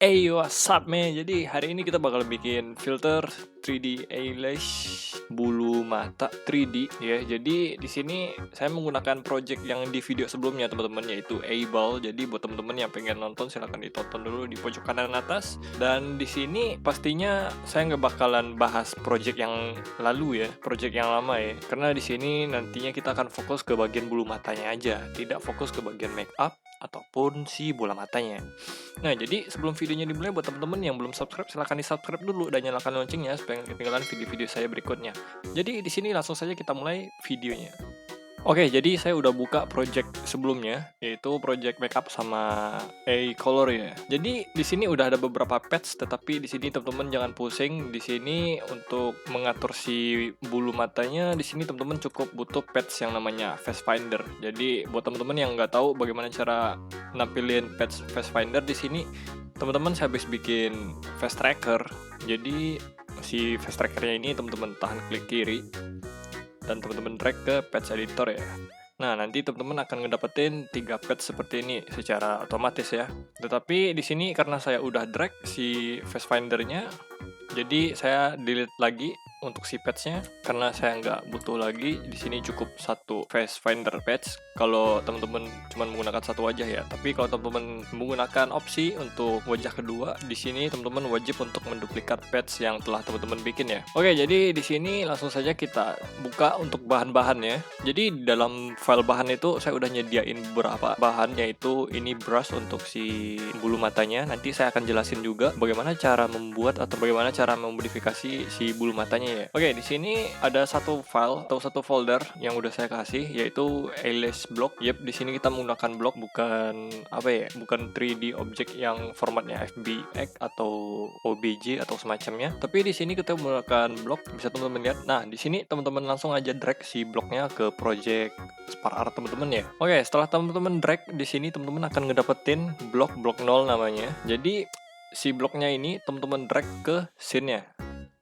Hey, what's up man? Jadi hari ini kita bakal bikin filter 3D eyelash bulu mata 3D ya. Jadi di sini saya menggunakan project yang di video sebelumnya teman-teman, yaitu Eyeball. Jadi buat teman-teman yang pengen nonton silahkan ditonton dulu di pojok kanan atas. Dan di sini pastinya saya nggak bakalan bahas project yang lalu ya, project yang lama ya. Karena di sini nantinya kita akan fokus ke bagian bulu matanya aja, tidak fokus ke bagian make up ataupun si bola matanya. Nah, jadi sebelum videonya dimulai, buat teman-teman yang belum subscribe, silahkan di-subscribe dulu dan nyalakan loncengnya supaya nggak ketinggalan video-video saya berikutnya. Jadi di sini langsung saja kita mulai videonya. Oke, jadi saya udah buka project sebelumnya, yaitu project makeup sama color ya. Jadi di sini udah ada beberapa patch, tetapi di sini teman-teman jangan pusing. Di sini untuk mengatur si bulu matanya, di sini teman-teman cukup butuh patch yang namanya Face Finder. Jadi buat teman-teman yang nggak tahu bagaimana cara nampilin patch Face Finder, di sini teman-teman saya habis bikin face tracker. Jadi si face trackernya ini teman-teman tahan klik kiri dan teman-teman drag ke patch editor ya. Nah, nanti teman-teman akan ngedapetin 3 patch seperti ini secara otomatis ya. Tetapi di sini karena saya udah drag si face findernya, jadi saya delete lagi untuk si patchnya karena saya nggak butuh lagi. Di sini cukup satu face finder patch kalau teman-teman cuma menggunakan satu wajah ya. Tapi kalau teman-teman menggunakan opsi untuk wajah kedua, di sini teman-teman wajib untuk menduplikat patch yang telah teman-teman bikin ya. Oke, jadi di sini langsung saja kita buka untuk bahan-bahannya. Jadi dalam file bahan itu saya udah nyediain beberapa bahan, yaitu ini brush untuk si bulu matanya. Nanti saya akan jelasin juga bagaimana cara membuat atau bagaimana cara memodifikasi si bulu matanya ya. Oke, di sini ada satu file atau satu folder yang udah saya kasih, yaitu eyelash block. Yep, di sini kita menggunakan block, bukan bukan 3D object yang formatnya FBX atau OBJ atau semacamnya. Tapi di sini kita menggunakan block, bisa teman-teman lihat. Nah, di sini teman-teman langsung aja drag si blocknya ke project Spark Art teman-teman ya. Oke, setelah teman-teman drag, di sini teman-teman akan ngedapetin block 0 namanya. Jadi si bloknya ini teman-teman drag ke scene-nya,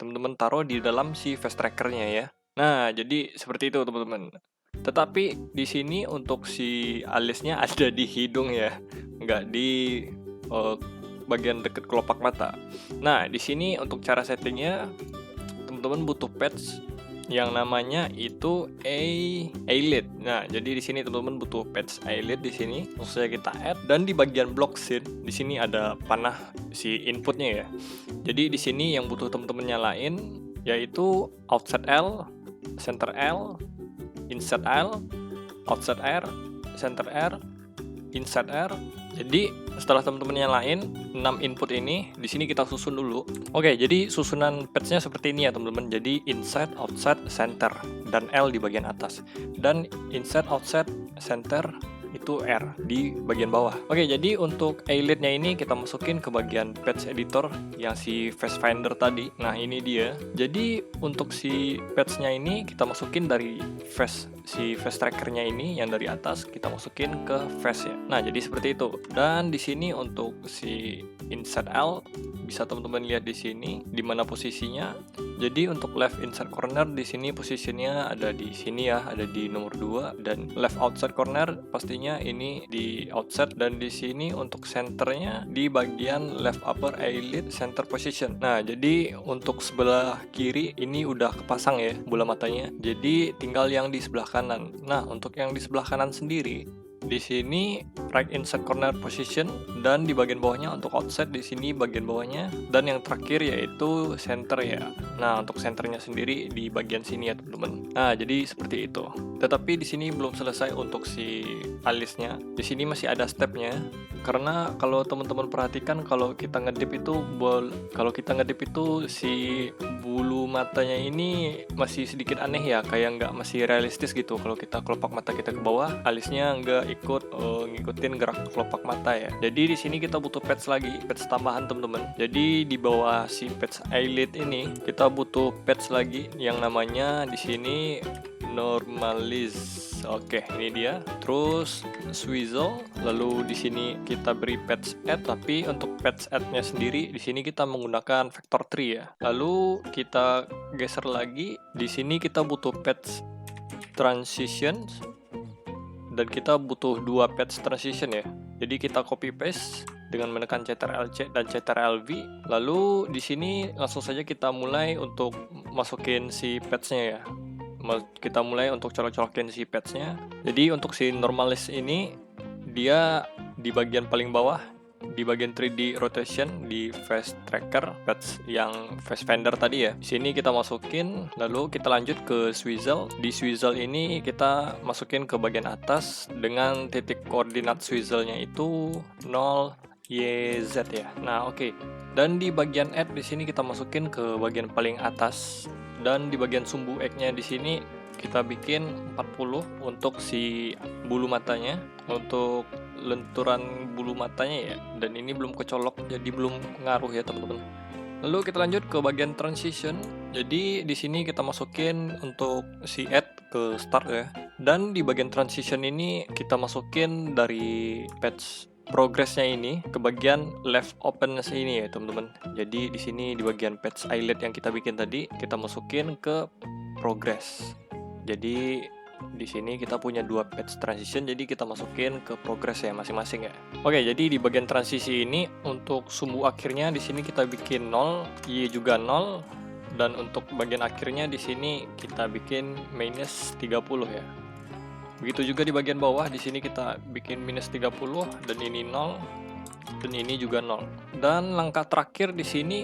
teman-teman taruh di dalam si face trackernya ya. Nah, jadi seperti itu teman-teman. Tetapi di sini untuk si alisnya ada di hidung ya, nggak di bagian dekat kelopak mata. Nah, di sini untuk cara settingnya, teman-teman butuh patch yang namanya itu eyelid. Nah, jadi di sini teman-teman butuh patch eyelid di sini. Langsung saja kita add, dan di bagian block scene di sini ada panah si inputnya ya. Jadi di sini yang butuh teman-teman nyalain yaitu offset L, center L, insert L, offset R, center R, insert R. Jadi setelah teman-teman nyalain 6 input ini, di sini kita susun dulu. Oke, jadi susunan patchnya seperti ini ya teman-teman. Jadi insert, offset, center, dan L di bagian atas. Dan insert, offset, center itu R di bagian bawah. Oke, jadi untuk eyelidnya ini kita masukin ke bagian patch editor yang si face finder tadi. Nah, ini dia. Jadi untuk si patchnya ini kita masukin dari si face trackernya ini yang dari atas, kita masukin ke face ya. Nah, jadi seperti itu. Dan di sini untuk si insert L bisa teman-teman lihat di sini di mana posisinya. Jadi untuk left inside corner di sini posisinya ada di sini ya, ada di nomor 2, dan left outside corner pastinya ini di outset, dan di sini untuk centernya di bagian left upper eyelid center position. Nah, jadi untuk sebelah kiri ini udah kepasang ya bola matanya. Jadi tinggal yang di sebelah kanan. Nah, untuk yang di sebelah kanan sendiri di sini right inside corner position, dan di bagian bawahnya untuk offset di sini bagian bawahnya, dan yang terakhir yaitu center ya. Nah, untuk centernya sendiri di bagian sini ya teman-teman. Nah, jadi seperti itu. Tetapi di sini belum selesai untuk si alisnya. Di sini masih ada stepnya. Karena kalau teman-teman perhatikan kalau kita ngedip itu si bulu matanya ini masih sedikit aneh ya, kayak nggak masih realistis gitu. Kalau kita kelopak mata kita ke bawah, alisnya nggak ngikutin gerak kelopak mata ya. Jadi di sini kita butuh patch lagi, patch tambahan teman-teman. Jadi di bawah si patch eyelid ini kita butuh patch lagi yang namanya di sini normalize. Oke, ini dia. Terus swizzle, lalu di sini kita beri patch add, tapi untuk patch add-nya sendiri di sini kita menggunakan vector 3 ya. Lalu kita geser lagi, di sini kita butuh patch transition. dan kita butuh 2 patch transition ya. Jadi kita copy paste dengan menekan Ctrl+C dan Ctrl+V. Lalu di sini langsung saja kita mulai untuk masukin si patch-nya ya. Kita mulai untuk colok-colokin si patch-nya. Jadi untuk si normalis ini dia di bagian paling bawah, di bagian 3D rotation di face tracker patch yang face fender tadi ya. Di sini kita masukin, lalu kita lanjut ke swizzle. Di swizzle ini kita masukin ke bagian atas dengan titik koordinat swizzle-nya itu 0 YZ ya. Nah, oke. Dan di bagian add di sini kita masukin ke bagian paling atas, dan di bagian sumbu X-nya di sini kita bikin 40 untuk si bulu matanya, untuk lenturan bulu matanya ya. Dan ini belum kecolok jadi belum ngaruh ya teman-teman. Lalu kita lanjut ke bagian transition. Jadi di sini kita masukin untuk si add ke start ya. Dan di bagian transition ini kita masukin dari patch progressnya ini ke bagian left openness ini ya teman-teman. Jadi di sini di bagian patch eyelid yang kita bikin tadi kita masukin ke progress. Jadi di sini kita punya 2 patch transition, jadi kita masukin ke progress ya masing-masing ya. Oke, jadi di bagian transisi ini untuk sumbu akhirnya di sini kita bikin 0, Y juga 0, dan untuk bagian akhirnya di sini kita bikin minus 30 ya. Begitu juga di bagian bawah, di sini kita bikin minus 30 dan ini 0 dan ini juga 0. Dan langkah terakhir di sini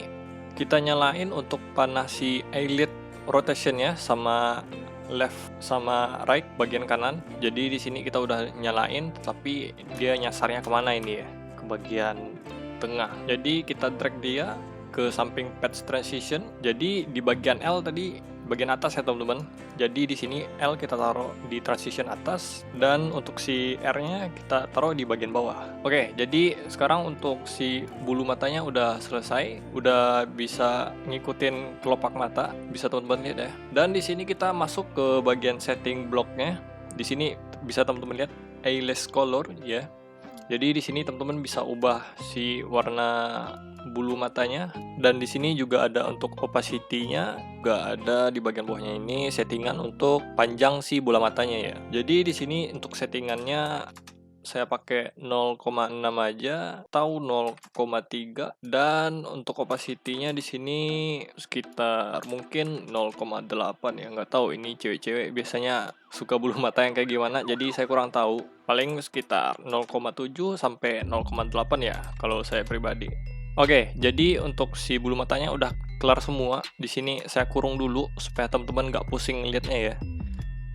kita nyalain untuk panasi eyelid rotation ya, sama left sama right bagian kanan. Jadi di sini kita udah nyalain, tapi dia nyasarnya kemana ini ya? Ke bagian tengah. Jadi kita drag dia ke samping patch transition. Jadi di bagian L tadi bagian atas ya teman-teman. Jadi di sini L kita taruh di transition atas, dan untuk si R-nya kita taruh di bagian bawah. Oke, jadi sekarang untuk si bulu matanya udah selesai, udah bisa ngikutin kelopak mata, bisa teman-teman lihat ya. Dan di sini kita masuk ke bagian setting blocknya. Di sini bisa teman-teman lihat eyelash color ya. Jadi di sini teman-teman bisa ubah si warna bulu matanya, dan di sini juga ada untuk opacity-nya, juga ada di bagian bawahnya ini settingan untuk panjang si bola matanya ya. Jadi di sini untuk settingannya saya pakai 0,6 aja atau 0,3, dan untuk opacity-nya di sini sekitar mungkin 0,8 ya, nggak tahu ini cewek-cewek biasanya suka bulu mata yang kayak gimana, jadi saya kurang tahu. Paling sekitar 0,7 sampai 0,8 ya kalau saya pribadi. Oke, jadi untuk si bulu matanya udah kelar semua. Di sini saya kurung dulu supaya teman-teman nggak pusing liatnya ya.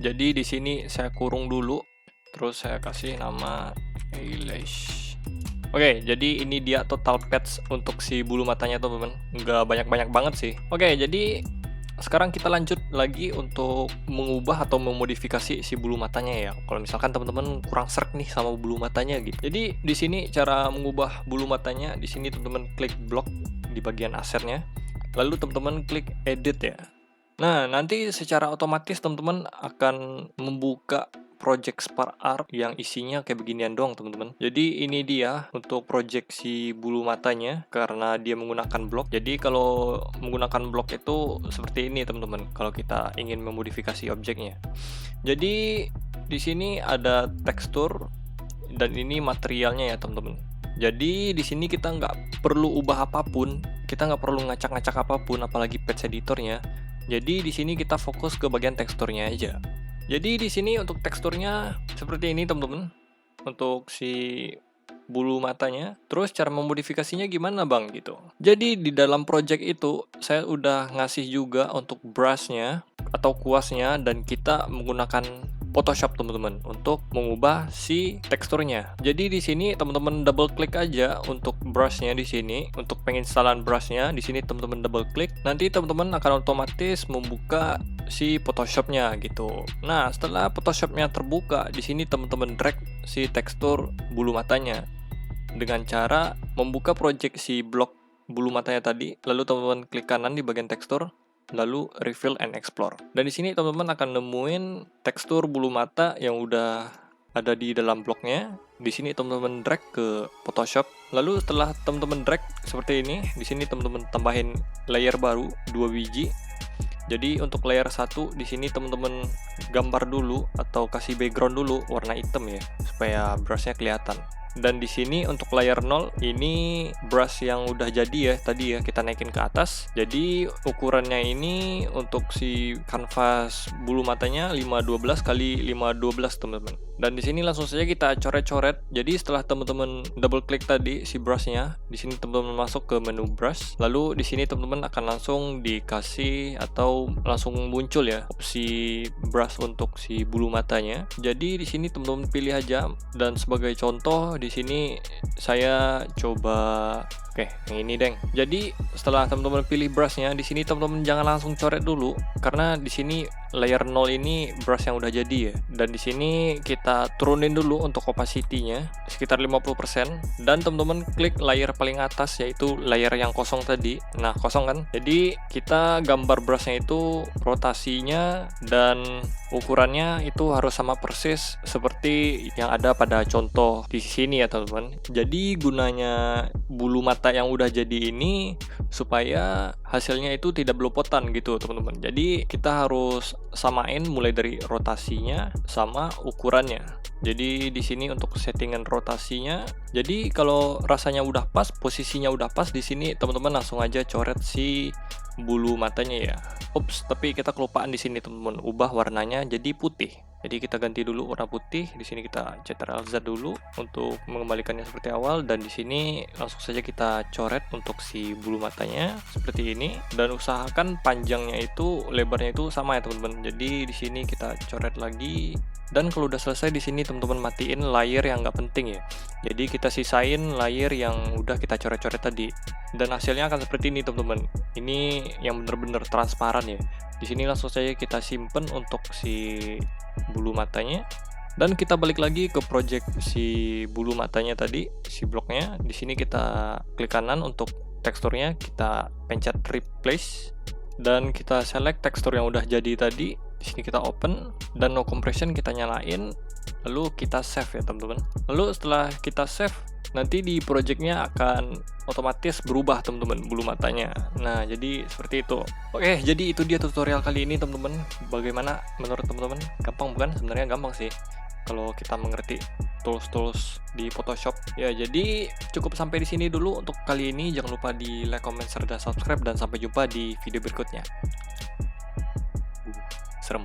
Jadi di sini saya kurung dulu, terus saya kasih nama eyelash. Oke, jadi ini dia total patch untuk si bulu matanya teman-teman. Nggak banyak-banyak banget sih. Oke, jadi sekarang kita lanjut lagi untuk mengubah atau memodifikasi si bulu matanya ya. Kalau misalkan teman-teman kurang srek nih sama bulu matanya gitu. Jadi di sini cara mengubah bulu matanya, di sini teman-teman klik block di bagian asetnya. Lalu teman-teman klik edit ya. Nah, nanti secara otomatis teman-teman akan membuka project Spark Art yang isinya kayak beginian doang teman-teman. Jadi ini dia untuk project si bulu matanya karena dia menggunakan blok. Jadi kalau menggunakan blok itu seperti ini teman-teman, kalau kita ingin memodifikasi objeknya. Jadi di sini ada tekstur dan ini materialnya ya teman-teman. Jadi di sini kita nggak perlu ubah apapun, kita nggak perlu ngacak-ngacak apapun, apalagi patch editornya. Jadi di sini kita fokus ke bagian teksturnya aja. Jadi di sini untuk teksturnya seperti ini teman-teman, untuk si bulu matanya. Terus cara memodifikasinya gimana bang gitu. Jadi di dalam project itu saya udah ngasih juga untuk brushnya atau kuasnya, dan kita menggunakan Photoshop teman-teman untuk mengubah si teksturnya. Jadi di sini teman-teman double klik aja untuk brushnya di sini, untuk penginstalan brushnya di sini teman-teman double klik. Nanti teman-teman akan otomatis membuka si Photoshopnya gitu. Nah setelah Photoshopnya terbuka, di sini teman-teman drag si tekstur bulu matanya dengan cara membuka project si blok bulu matanya tadi. Lalu teman-teman klik kanan di bagian tekstur, lalu refill and explore. Dan di sini teman-teman akan nemuin tekstur bulu mata yang udah ada di dalam bloknya. Di sini teman-teman drag ke Photoshop. Lalu setelah teman-teman drag seperti ini, di sini teman-teman tambahin layer baru 2 biji. Jadi untuk layer 1 di sini teman-teman gambar dulu atau kasih background dulu warna hitam ya, supaya brushnya kelihatan. Dan di sini untuk layer 0 ini brush yang udah jadi ya, tadi ya kita naikin ke atas. Jadi ukurannya ini untuk si kanvas bulu matanya 512 kali 512 teman-teman. Dan di sini langsung saja kita coret-coret. Jadi setelah teman-teman double klik tadi si brushnya, di sini teman-teman masuk ke menu brush. Lalu di sini teman-teman akan langsung dikasih atau langsung muncul ya opsi brush untuk si bulu matanya. Jadi di sini teman-teman pilih aja, dan sebagai contoh di sini saya coba yang ini deng. Jadi setelah teman-teman pilih brushnya, di sini teman-teman jangan langsung coret dulu, karena di sini layer 0 ini brush yang udah jadi ya. Dan di sini kita turunin dulu untuk opacity-nya sekitar 50%, dan teman-teman klik layer paling atas yaitu layer yang kosong tadi. Nah, kosong kan? Jadi kita gambar brushnya itu rotasinya dan ukurannya itu harus sama persis seperti yang ada pada contoh di sini ya teman-teman. Jadi gunanya bulu mata yang udah jadi ini supaya hasilnya itu tidak belopotan gitu teman-teman. Jadi kita harus samain mulai dari rotasinya sama ukurannya. Jadi di sini untuk settingan rotasinya, jadi kalau rasanya udah pas, posisinya udah pas, di sini teman-teman langsung aja coret si bulu matanya ya. Ups, tapi kita kelupaan di sini teman-teman, ubah warnanya jadi putih. Jadi kita ganti dulu warna putih. Di sini kita Ctrl Z dulu untuk mengembalikannya seperti awal, dan di sini langsung saja kita coret untuk si bulu matanya seperti ini. Dan usahakan panjangnya itu, lebarnya itu sama ya teman-teman. Jadi di sini kita coret lagi. Dan kalau udah selesai di sini teman-teman matiin layer yang nggak penting ya. Jadi kita sisain layer yang udah kita coret-coret tadi. Dan hasilnya akan seperti ini teman-teman. Ini yang bener-bener transparan ya. Di sini langsung saja kita simpen untuk si bulu matanya. Dan kita balik lagi ke project si bulu matanya tadi, si bloknya. Di sini kita klik kanan untuk teksturnya, kita pencet replace, dan kita select tekstur yang udah jadi tadi. Di sini kita open, dan no compression kita nyalain, lalu kita save ya teman-teman. Lalu setelah kita save, nanti di projectnya akan otomatis berubah teman-teman bulu matanya. Nah, jadi seperti itu. Oke, jadi itu dia tutorial kali ini teman-teman. Bagaimana menurut teman-teman? Gampang bukan? Sebenarnya gampang sih kalau kita mengerti tools-tools di Photoshop. Ya, jadi cukup sampai di sini dulu untuk kali ini. Jangan lupa di like, comment, share, dan subscribe, dan sampai jumpa di video berikutnya. Serem.